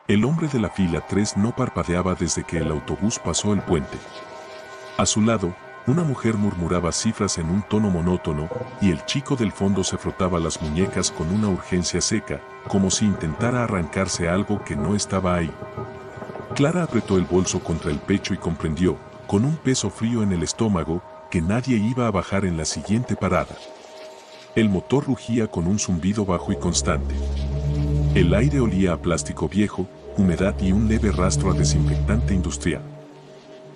El hombre de la fila 3 no parpadeaba desde que el autobús pasó el puente. A su lado, una mujer murmuraba cifras en un tono monótono, y el chico del fondo se frotaba las muñecas con una urgencia seca, como si intentara arrancarse algo que no estaba ahí. Clara apretó el bolso contra el pecho y comprendió, con un peso frío en el estómago, que nadie iba a bajar en la siguiente parada. El motor rugía con un zumbido bajo y constante. El aire olía a plástico viejo, humedad y un leve rastro a desinfectante industrial.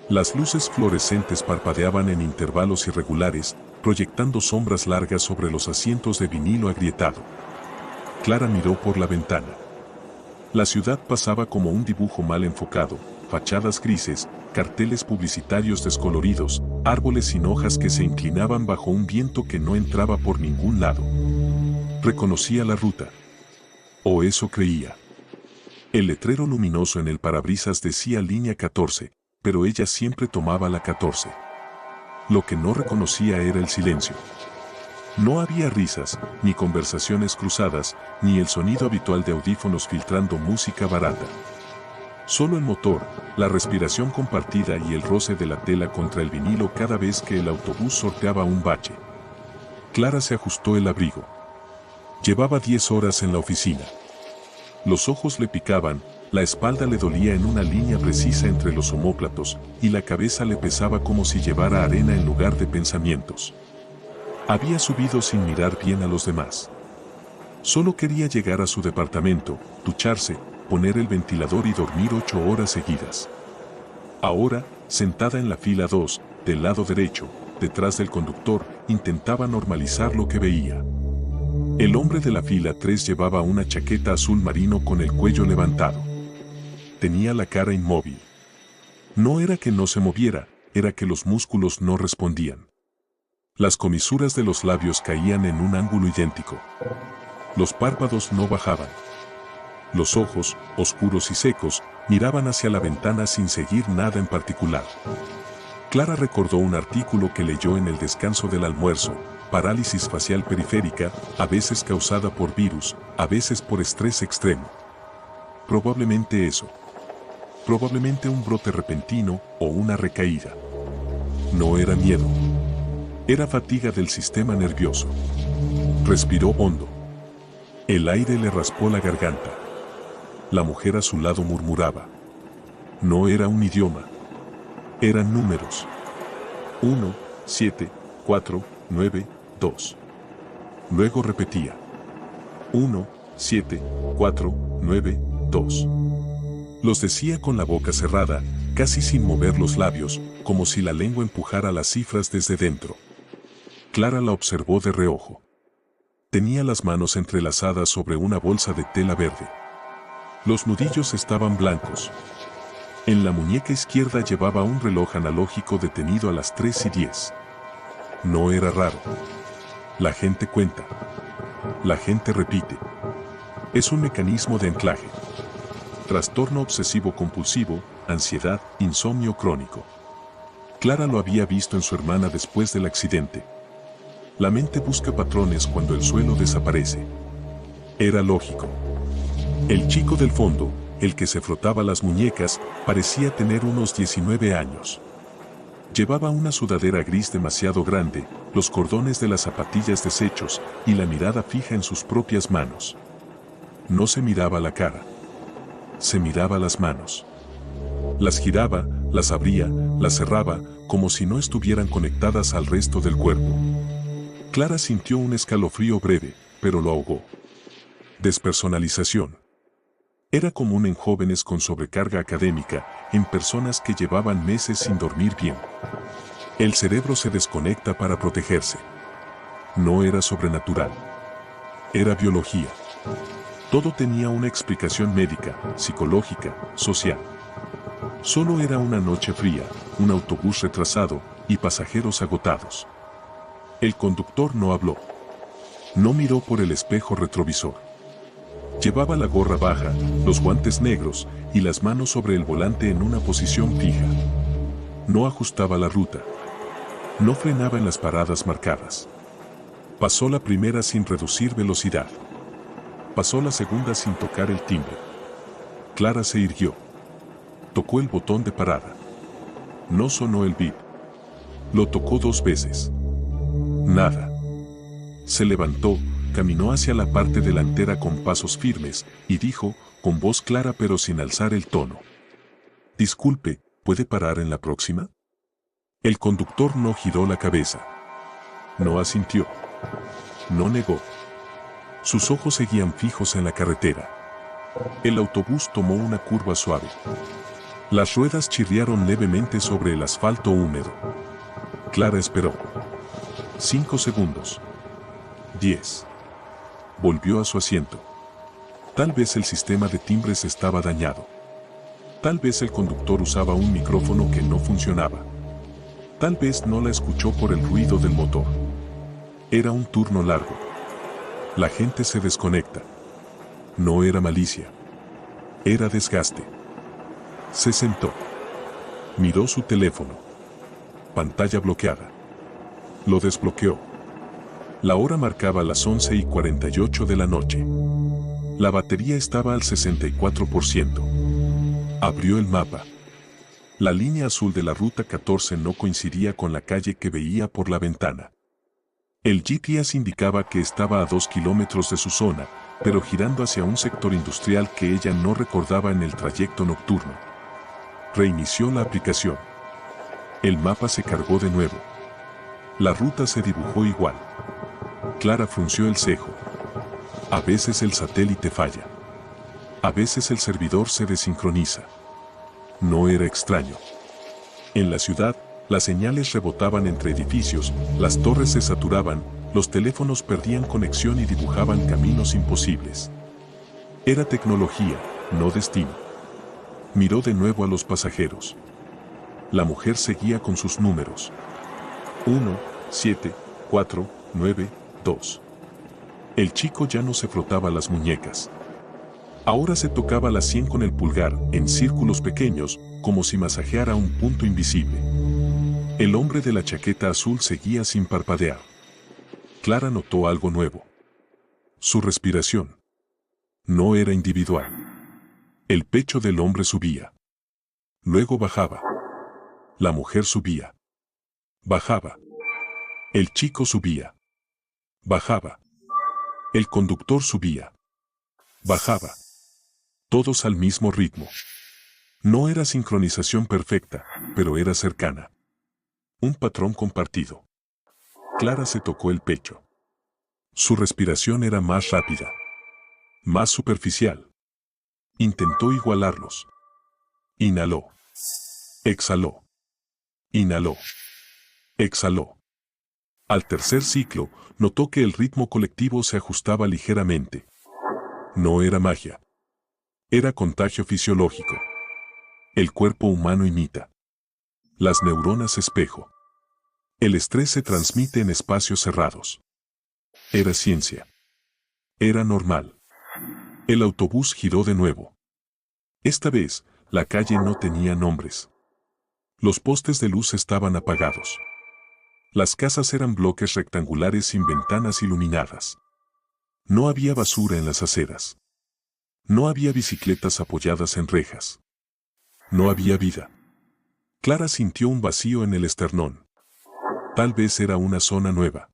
Las luces fluorescentes parpadeaban en intervalos irregulares, proyectando sombras largas sobre los asientos de vinilo agrietado. Clara miró por la ventana. La ciudad pasaba como un dibujo mal enfocado, fachadas grises, carteles publicitarios descoloridos, árboles sin hojas que se inclinaban bajo un viento que no entraba por ningún lado. Reconocía la ruta. O eso creía. El letrero luminoso en el parabrisas decía línea 14, pero ella siempre tomaba la 14. Lo que no reconocía era el silencio. No había risas, ni conversaciones cruzadas, ni el sonido habitual de audífonos filtrando música barata. Solo el motor, la respiración compartida y el roce de la tela contra el vinilo cada vez que el autobús sorteaba un bache. Clara se ajustó el abrigo. Llevaba 10 horas en la oficina. Los ojos le picaban, la espalda le dolía en una línea precisa entre los omóplatos, y la cabeza le pesaba como si llevara arena en lugar de pensamientos. Había subido sin mirar bien a los demás. Solo quería llegar a su departamento, ducharse, poner el ventilador y dormir 8 horas seguidas. Ahora, sentada en la fila 2, del lado derecho, detrás del conductor, intentaba normalizar lo que veía. El hombre de la fila 3 llevaba una chaqueta azul marino con el cuello levantado. Tenía la cara inmóvil. No era que no se moviera, era que los músculos no respondían. Las comisuras de los labios caían en un ángulo idéntico. Los párpados no bajaban. Los ojos, oscuros y secos, miraban hacia la ventana sin seguir nada en particular. Clara recordó un artículo que leyó en el descanso del almuerzo: parálisis facial periférica, a veces causada por virus, a veces por estrés extremo. Probablemente eso. Probablemente un brote repentino o una recaída. No era miedo. Era fatiga del sistema nervioso. Respiró hondo. El aire le raspó la garganta. La mujer a su lado murmuraba. No era un idioma. Eran números. 1, 7, 4, 9, 2. Luego repetía. 1, 7, 4, 9, 2. Los decía con la boca cerrada, casi sin mover los labios, como si la lengua empujara las cifras desde dentro. Clara la observó de reojo. Tenía las manos entrelazadas sobre una bolsa de tela verde. Los nudillos estaban blancos. En la muñeca izquierda llevaba un reloj analógico detenido a las 3:10. No era raro. La gente cuenta. La gente repite. Es un mecanismo de anclaje. Trastorno obsesivo-compulsivo, ansiedad, insomnio crónico. Clara lo había visto en su hermana después del accidente. La mente busca patrones cuando el suelo desaparece. Era lógico. El chico del fondo, el que se frotaba las muñecas, parecía tener unos 19 años. Llevaba una sudadera gris demasiado grande, los cordones de las zapatillas deshechos y la mirada fija en sus propias manos. No se miraba la cara. Se miraba las manos. Las giraba, las abría, las cerraba, como si no estuvieran conectadas al resto del cuerpo. Clara sintió un escalofrío breve, pero lo ahogó. Despersonalización. Era común en jóvenes con sobrecarga académica, en personas que llevaban meses sin dormir bien. El cerebro se desconecta para protegerse. No era sobrenatural. Era biología. Todo tenía una explicación médica, psicológica, social. Solo era una noche fría, un autobús retrasado y pasajeros agotados. El conductor no habló. No miró por el espejo retrovisor. Llevaba la gorra baja, los guantes negros y las manos sobre el volante en una posición fija. No ajustaba la ruta. No frenaba en las paradas marcadas. Pasó la primera sin reducir velocidad. Pasó la segunda sin tocar el timbre. Clara se irguió. Tocó el botón de parada. No sonó el bip. Lo tocó 2 veces. Nada. Se levantó, caminó hacia la parte delantera con pasos firmes, y dijo, con voz clara pero sin alzar el tono: «Disculpe, ¿puede parar en la próxima?». El conductor no giró la cabeza. No asintió. No negó. Sus ojos seguían fijos en la carretera. El autobús tomó una curva suave. Las ruedas chirriaron levemente sobre el asfalto húmedo. Clara esperó. 5 segundos. 10. Volvió a su asiento. Tal vez el sistema de timbres estaba dañado. Tal vez el conductor usaba un micrófono que no funcionaba. Tal vez no la escuchó por el ruido del motor. Era un turno largo. La gente se desconecta. No era malicia. Era desgaste. Se sentó. Miró su teléfono. Pantalla bloqueada. Lo desbloqueó. La hora marcaba las 11:48 de la noche. La batería estaba al 64%. Abrió el mapa. La línea azul de la ruta 14 no coincidía con la calle que veía por la ventana. El GPS indicaba que estaba a 2 kilómetros de su zona, pero girando hacia un sector industrial que ella no recordaba en el trayecto nocturno. Reinició la aplicación. El mapa se cargó de nuevo. La ruta se dibujó igual. Clara frunció el cejo. A veces el satélite falla. A veces el servidor se desincroniza. No era extraño. En la ciudad, las señales rebotaban entre edificios, las torres se saturaban, los teléfonos perdían conexión y dibujaban caminos imposibles. Era tecnología, no destino. Miró de nuevo a los pasajeros. La mujer seguía con sus números. 1, 7, 4, 9, 2. El chico ya no se frotaba las muñecas. Ahora se tocaba la sien con el pulgar, en círculos pequeños, como si masajeara un punto invisible. El hombre de la chaqueta azul seguía sin parpadear. Clara notó algo nuevo. Su respiración. No era individual. El pecho del hombre subía. Luego bajaba. La mujer subía. Bajaba. El chico subía. Bajaba. El conductor subía. Bajaba. Todos al mismo ritmo. No era sincronización perfecta, pero era cercana. Un patrón compartido. Clara se tocó el pecho. Su respiración era más rápida. Más superficial. Intentó igualarlos. Inhaló. Exhaló. Inhaló. Exhaló. Al tercer ciclo, notó que el ritmo colectivo se ajustaba ligeramente. No era magia. Era contagio fisiológico. El cuerpo humano imita. Las neuronas espejo. El estrés se transmite en espacios cerrados. Era ciencia. Era normal. El autobús giró de nuevo. Esta vez, la calle no tenía nombres. Los postes de luz estaban apagados. Las casas eran bloques rectangulares sin ventanas iluminadas. No había basura en las aceras. No había bicicletas apoyadas en rejas. No había vida. Clara sintió un vacío en el esternón. Tal vez era una zona nueva.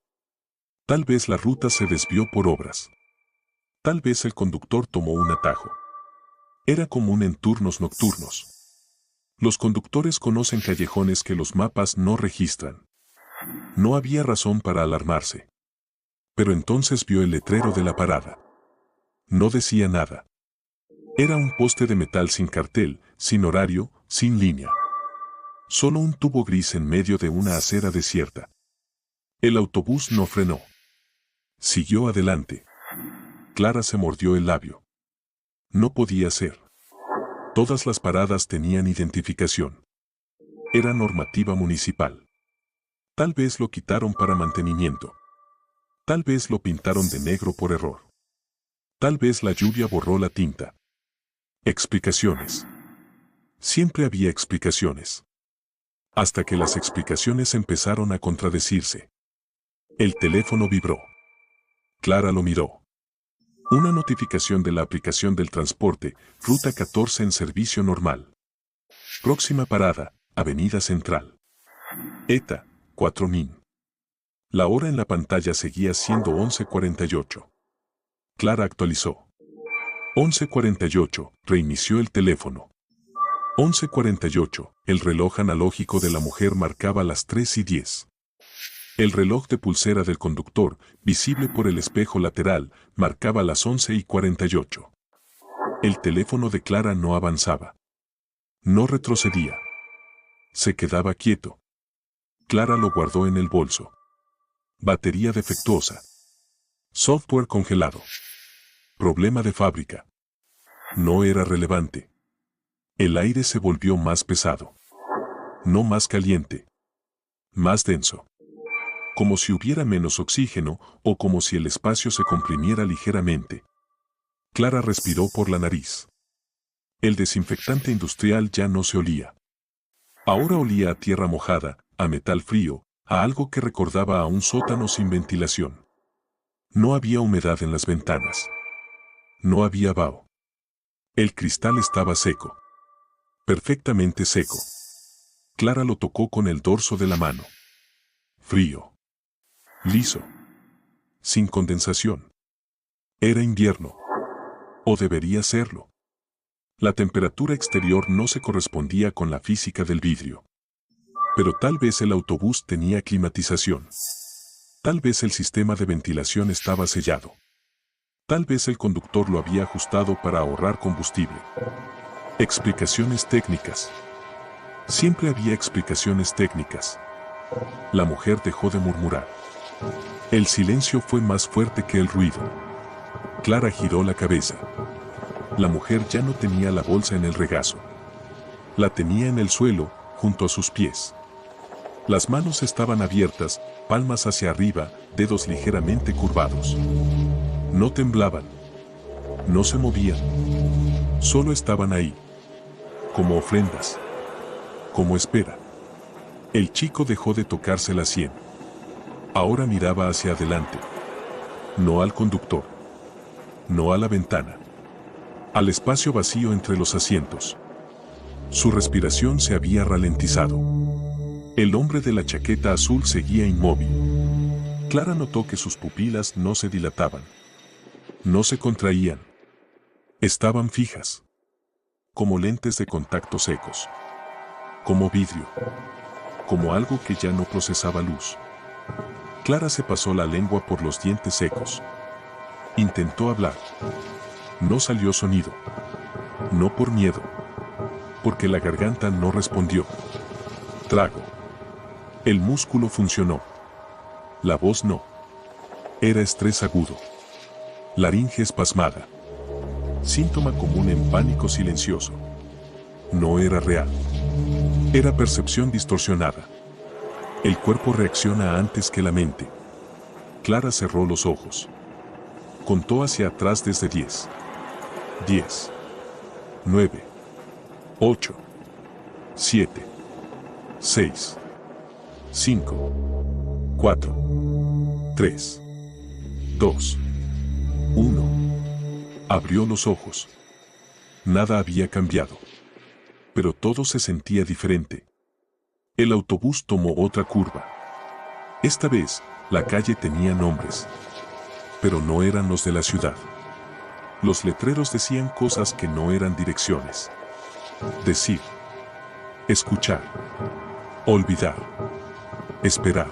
Tal vez la ruta se desvió por obras. Tal vez el conductor tomó un atajo. Era común en turnos nocturnos. Los conductores conocen callejones que los mapas no registran. No había razón para alarmarse. Pero entonces vio el letrero de la parada. No decía nada. Era un poste de metal sin cartel, sin horario, sin línea. Solo un tubo gris en medio de una acera desierta. El autobús no frenó. Siguió adelante. Clara se mordió el labio. No podía ser. Todas las paradas tenían identificación. Era normativa municipal. Tal vez lo quitaron para mantenimiento. Tal vez lo pintaron de negro por error. Tal vez la lluvia borró la tinta. Explicaciones. Siempre había explicaciones. Hasta que las explicaciones empezaron a contradecirse. El teléfono vibró. Clara lo miró. Una notificación de la aplicación del transporte, Ruta 14 en servicio normal. Próxima parada, Avenida Central. ETA, 4000. La hora en la pantalla seguía siendo 11:48. Clara actualizó. 11:48, reinició el teléfono. 11:48, el reloj analógico de la mujer marcaba las 3:10. El reloj de pulsera del conductor, visible por el espejo lateral, marcaba las 11:48. El teléfono de Clara no avanzaba. No retrocedía. Se quedaba quieto. Clara lo guardó en el bolso. Batería defectuosa. Software congelado. Problema de fábrica. No era relevante. El aire se volvió más pesado. No más caliente. Más denso. Como si hubiera menos oxígeno o como si el espacio se comprimiera ligeramente. Clara respiró por la nariz. El desinfectante industrial ya no se olía. Ahora olía a tierra mojada, a metal frío, a algo que recordaba a un sótano sin ventilación. No había humedad en las ventanas. No había vaho. El cristal estaba seco. Perfectamente seco. Clara lo tocó con el dorso de la mano. Frío. Liso. Sin condensación. Era invierno. O debería serlo. La temperatura exterior no se correspondía con la física del vidrio. Pero tal vez el autobús tenía climatización. Tal vez el sistema de ventilación estaba sellado. Tal vez el conductor lo había ajustado para ahorrar combustible. Explicaciones técnicas. Siempre había explicaciones técnicas. La mujer dejó de murmurar. El silencio fue más fuerte que el ruido. Clara giró la cabeza. La mujer ya no tenía la bolsa en el regazo. La tenía en el suelo, junto a sus pies. Las manos estaban abiertas, palmas hacia arriba, dedos ligeramente curvados. No temblaban. No se movían. Solo estaban ahí. Como ofrendas. Como espera. El chico dejó de tocarse la sien. Ahora miraba hacia adelante. No al conductor. No a la ventana. Al espacio vacío entre los asientos. Su respiración se había ralentizado. El hombre de la chaqueta azul seguía inmóvil. Clara notó que sus pupilas no se dilataban. No se contraían. Estaban fijas. Como lentes de contacto secos. Como vidrio. Como algo que ya no procesaba luz. Clara se pasó la lengua por los dientes secos. Intentó hablar. No salió sonido. No por miedo. Porque la garganta no respondió. Trago. El músculo funcionó. La voz no. Era estrés agudo. Laringe espasmada. Síntoma común en pánico silencioso. No era real. Era percepción distorsionada. El cuerpo reacciona antes que la mente. Clara cerró los ojos. Contó hacia atrás desde 10. 10. 9. 8. 7. 6. 5. 4. 3. 2. 1. Abrió los ojos. Nada había cambiado. Pero todo se sentía diferente. El autobús tomó otra curva. Esta vez, la calle tenía nombres. Pero no eran los de la ciudad. Los letreros decían cosas que no eran direcciones. Decir. Escuchar. Olvidar. Esperar.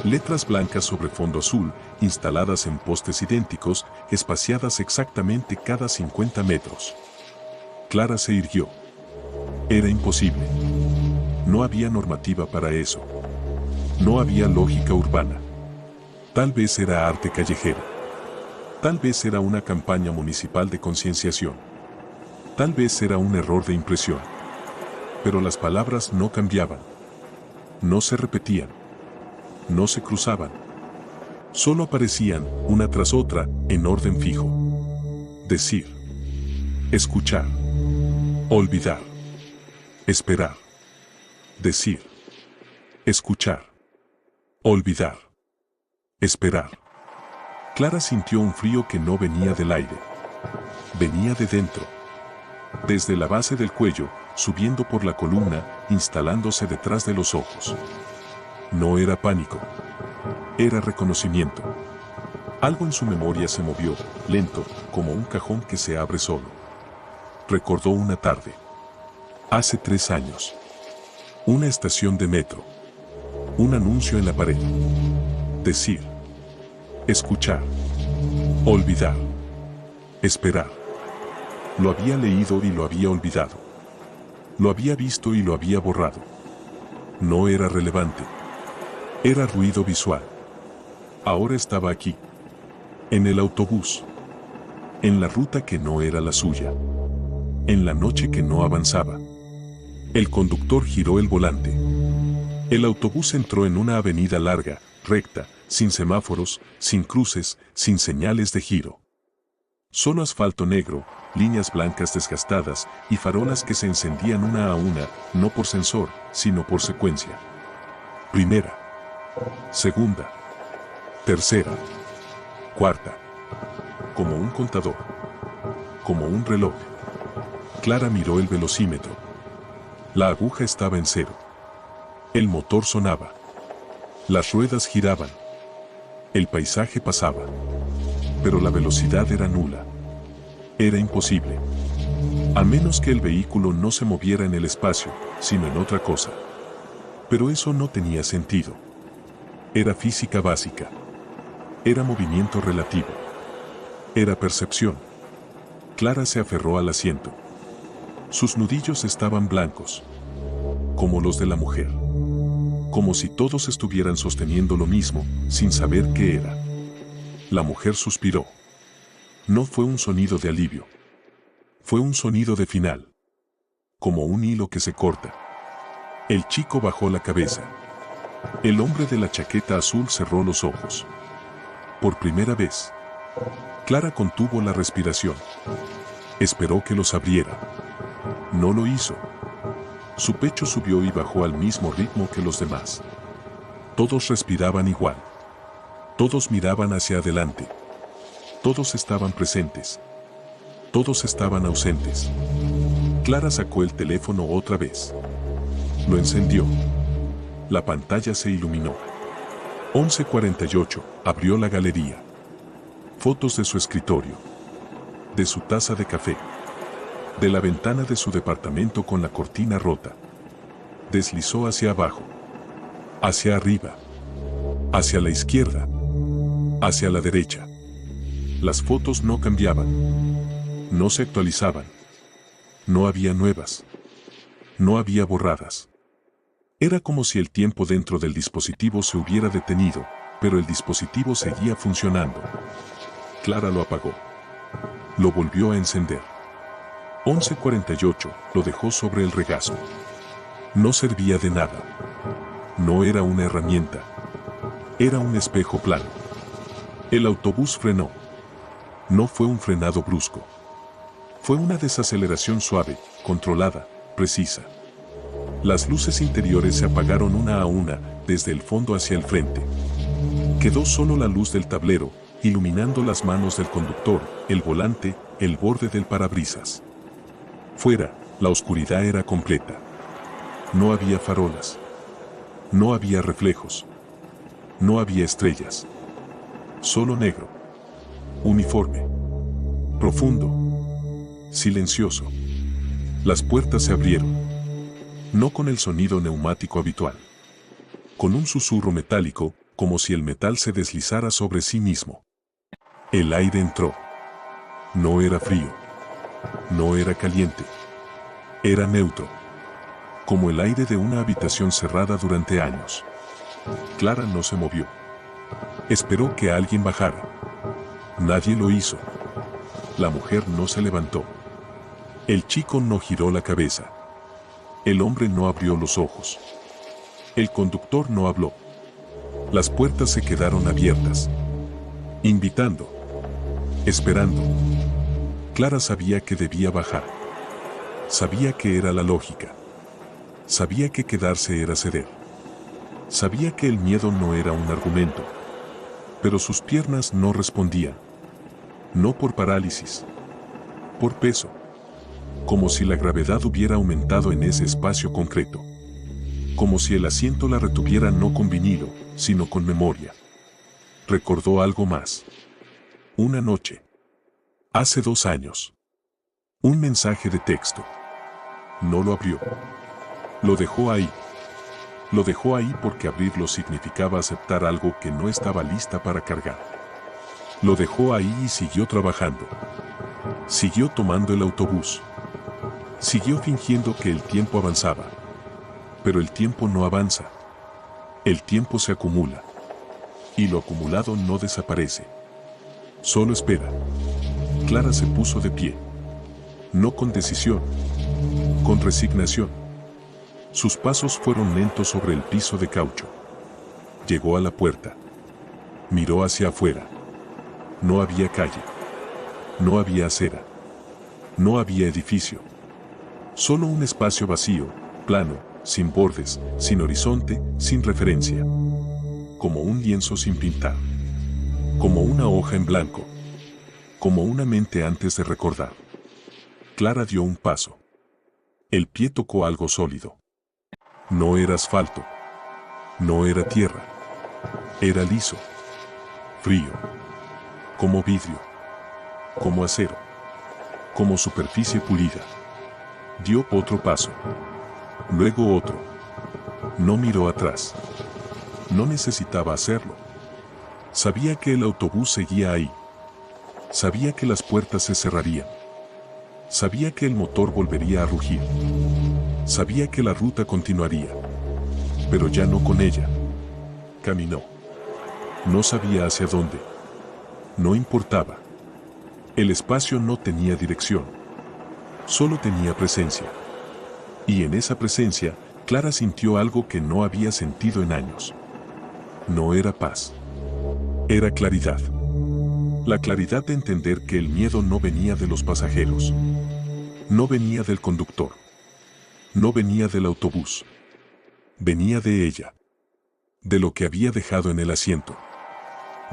Letras blancas sobre fondo azul, instaladas en postes idénticos, espaciadas exactamente cada 50 metros. Clara se irguió. Era imposible. No había normativa para eso. No había lógica urbana. Tal vez era arte callejero. Tal vez era una campaña municipal de concienciación. Tal vez era un error de impresión. Pero las palabras no cambiaban. No se repetían. No se cruzaban. Solo aparecían, una tras otra, en orden fijo. Decir. Escuchar. Olvidar. Esperar. Decir. Escuchar. Olvidar. Esperar. Clara sintió un frío que no venía del aire. Venía de dentro. Desde la base del cuello, subiendo por la columna, instalándose detrás de los ojos. No era pánico. Era reconocimiento. Algo en su memoria se movió, lento, como un cajón que se abre solo. Recordó una tarde. Hace 3 años. Una estación de metro. Un anuncio en la pared. Decir. Escuchar. Olvidar. Esperar. Lo había leído y lo había olvidado. Lo había visto y lo había borrado. No era relevante. Era ruido visual. Ahora estaba aquí. En el autobús. En la ruta que no era la suya. En la noche que no avanzaba. El conductor giró el volante. El autobús entró en una avenida larga, recta, sin semáforos, sin cruces, sin señales de giro. Solo asfalto negro, líneas blancas desgastadas y farolas que se encendían una a una, no por sensor, sino por secuencia. Primera. Segunda. Tercera. Cuarta. Como un contador. Como un reloj. Clara miró el velocímetro. La aguja estaba en 0. El motor sonaba. Las ruedas giraban. El paisaje pasaba. Pero la velocidad era nula. Era imposible. A menos que el vehículo no se moviera en el espacio, sino en otra cosa. Pero eso no tenía sentido. Era física básica. Era movimiento relativo. Era percepción. Clara se aferró al asiento. Sus nudillos estaban blancos. Como los de la mujer. Como si todos estuvieran sosteniendo lo mismo, sin saber qué era. La mujer suspiró. No fue un sonido de alivio. Fue un sonido de final. Como un hilo que se corta. El chico bajó la cabeza. El hombre de la chaqueta azul cerró los ojos. Por primera vez. Clara contuvo la respiración. Esperó que los abriera. No lo hizo. Su pecho subió y bajó al mismo ritmo que los demás. Todos respiraban igual. Todos miraban hacia adelante. Todos estaban presentes. Todos estaban ausentes. Clara sacó el teléfono otra vez. Lo encendió. La pantalla se iluminó. 11:48, abrió la galería. Fotos de su escritorio. De su taza de café. De la ventana de su departamento con la cortina rota. Deslizó hacia abajo. Hacia arriba. Hacia la izquierda. Hacia la derecha. Las fotos no cambiaban. No se actualizaban. No había nuevas. No había borradas. Era como si el tiempo dentro del dispositivo se hubiera detenido, pero el dispositivo seguía funcionando. Clara lo apagó. Lo volvió a encender. 11:48, lo dejó sobre el regazo. No servía de nada. No era una herramienta. Era un espejo plano. El autobús frenó. No fue un frenado brusco. Fue una desaceleración suave, controlada, precisa. Las luces interiores se apagaron una a una, desde el fondo hacia el frente. Quedó solo la luz del tablero, iluminando las manos del conductor, el volante, el borde del parabrisas. Fuera, la oscuridad era completa. No había farolas. No había reflejos. No había estrellas. Solo negro. Uniforme. Profundo. Silencioso. Las puertas se abrieron. No con el sonido neumático habitual. Con un susurro metálico, como si el metal se deslizara sobre sí mismo. El aire entró. No era frío. No era caliente. Era neutro. Como el aire de una habitación cerrada durante años. Clara no se movió. Esperó que alguien bajara. Nadie lo hizo. La mujer no se levantó. El chico no giró la cabeza. El hombre no abrió los ojos. El conductor no habló. Las puertas se quedaron abiertas. Invitando. Esperando. Clara sabía que debía bajar. Sabía que era la lógica. Sabía que quedarse era ceder. Sabía que el miedo no era un argumento. Pero sus piernas no respondían. No por parálisis. Por peso. Como si la gravedad hubiera aumentado en ese espacio concreto. Como si el asiento la retuviera no con vinilo, sino con memoria. Recordó algo más. Una noche. Hace 2 años. Un mensaje de texto. No lo abrió. Lo dejó ahí. Lo dejó ahí porque abrirlo significaba aceptar algo que no estaba lista para cargar. Lo dejó ahí y siguió trabajando. Siguió tomando el autobús. Siguió fingiendo que el tiempo avanzaba. Pero el tiempo no avanza. El tiempo se acumula. Y lo acumulado no desaparece. Solo espera. Clara se puso de pie. No con decisión. Con resignación. Sus pasos fueron lentos sobre el piso de caucho. Llegó a la puerta. Miró hacia afuera. No había calle. No había acera. No había edificio. Solo un espacio vacío, plano, sin bordes, sin horizonte, sin referencia. Como un lienzo sin pintar. Como una hoja en blanco. Como una mente antes de recordar. Clara dio un paso. El pie tocó algo sólido. No era asfalto. No era tierra. Era liso. Frío. Como vidrio. Como acero. Como superficie pulida. Dio otro paso. Luego otro. No miró atrás. No necesitaba hacerlo. Sabía que el autobús seguía ahí. Sabía que las puertas se cerrarían. Sabía que el motor volvería a rugir. Sabía que la ruta continuaría. Pero ya no con ella. Caminó. No sabía hacia dónde. No importaba. El espacio no tenía dirección. Solo tenía presencia. Y en esa presencia, Clara sintió algo que no había sentido en años. No era paz. Era claridad. La claridad de entender que el miedo no venía de los pasajeros. No venía del conductor. No venía del autobús. Venía de ella. De lo que había dejado en el asiento.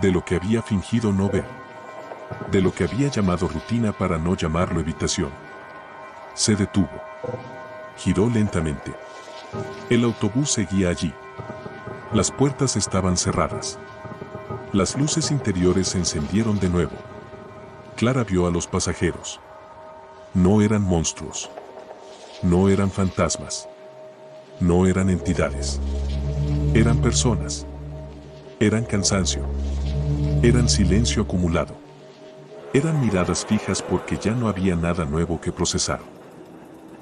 De lo que había fingido no ver. De lo que había llamado rutina para no llamarlo evitación. Se detuvo. Giró lentamente. El autobús seguía allí. Las puertas estaban cerradas. Las luces interiores se encendieron de nuevo. Clara vio a los pasajeros. No eran monstruos. No eran fantasmas. No eran entidades. Eran personas. Eran cansancio. Eran silencio acumulado. Eran miradas fijas porque ya no había nada nuevo que procesar.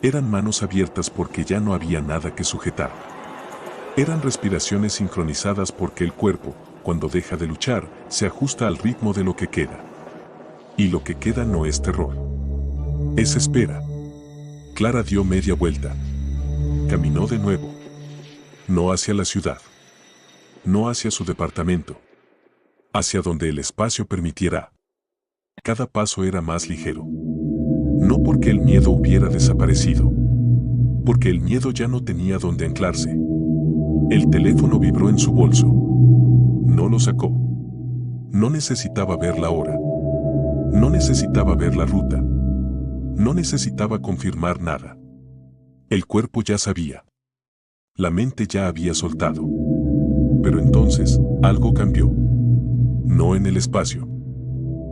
Eran manos abiertas porque ya no había nada que sujetar. Eran respiraciones sincronizadas porque el cuerpo, cuando deja de luchar, se ajusta al ritmo de lo que queda. Y lo que queda no es terror. Es espera. Clara dio media vuelta. Caminó de nuevo. No hacia la ciudad. No hacia su departamento. Hacia donde el espacio permitiera. Cada paso era más ligero. No porque el miedo hubiera desaparecido. Porque el miedo ya no tenía dónde anclarse. El teléfono vibró en su bolso. No lo sacó. No necesitaba ver la hora. No necesitaba ver la ruta. No necesitaba confirmar nada. El cuerpo ya sabía. La mente ya había soltado. Pero entonces, algo cambió. No en el espacio.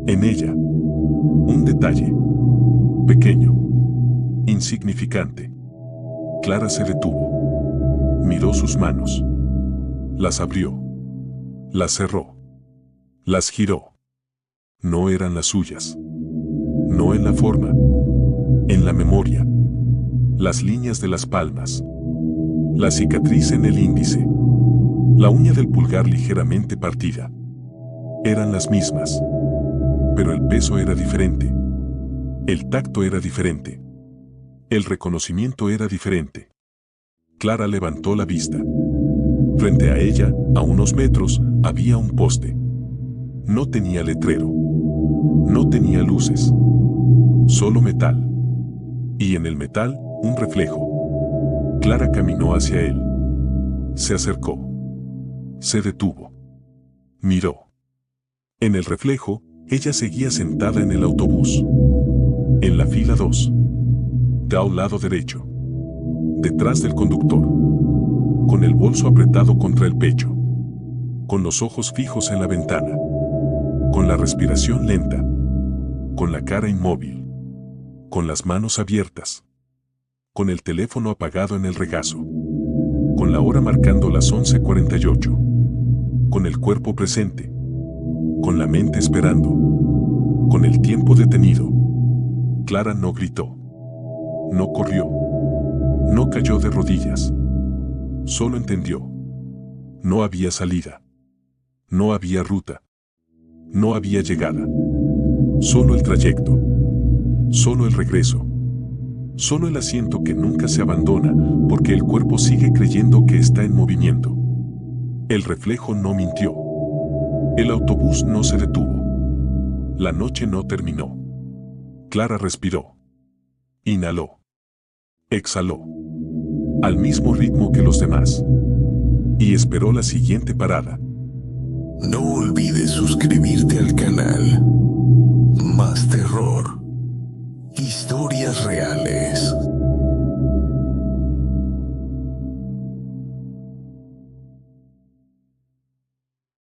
En ella. Un detalle. Pequeño. Insignificante. Clara se detuvo. Miró sus manos. Las abrió. Las cerró. Las giró. No eran las suyas. No en la forma. En la memoria. Las líneas de las palmas. La cicatriz en el índice. La uña del pulgar ligeramente partida. Eran las mismas. Pero el peso era diferente. El tacto era diferente. El reconocimiento era diferente. Clara levantó la vista. Frente a ella, a unos metros, había un poste. No tenía letrero. No tenía luces. Solo metal. Y en el metal, un reflejo. Clara caminó hacia él. Se acercó. Se detuvo. Miró. En el reflejo, ella seguía sentada en el autobús. En la fila 2. Al lado derecho. Detrás del conductor. Con el bolso apretado contra el pecho. Con los ojos fijos en la ventana. Con la respiración lenta. Con la cara inmóvil. Con las manos abiertas. Con el teléfono apagado en el regazo. Con la hora marcando las 11:48. Con el cuerpo presente. Con la mente esperando. Con el tiempo detenido. Clara no gritó. No corrió. No cayó de rodillas. Solo entendió. No había salida. No había ruta. No había llegada. Solo el trayecto. Solo el regreso. Solo el asiento que nunca se abandona porque el cuerpo sigue creyendo que está en movimiento. El reflejo no mintió. El autobús no se detuvo. La noche no terminó. Clara respiró. Inhaló. Exhaló. Al mismo ritmo que los demás. Y esperó la siguiente parada. No olvides suscribirte al canal. Más terror. Historias reales.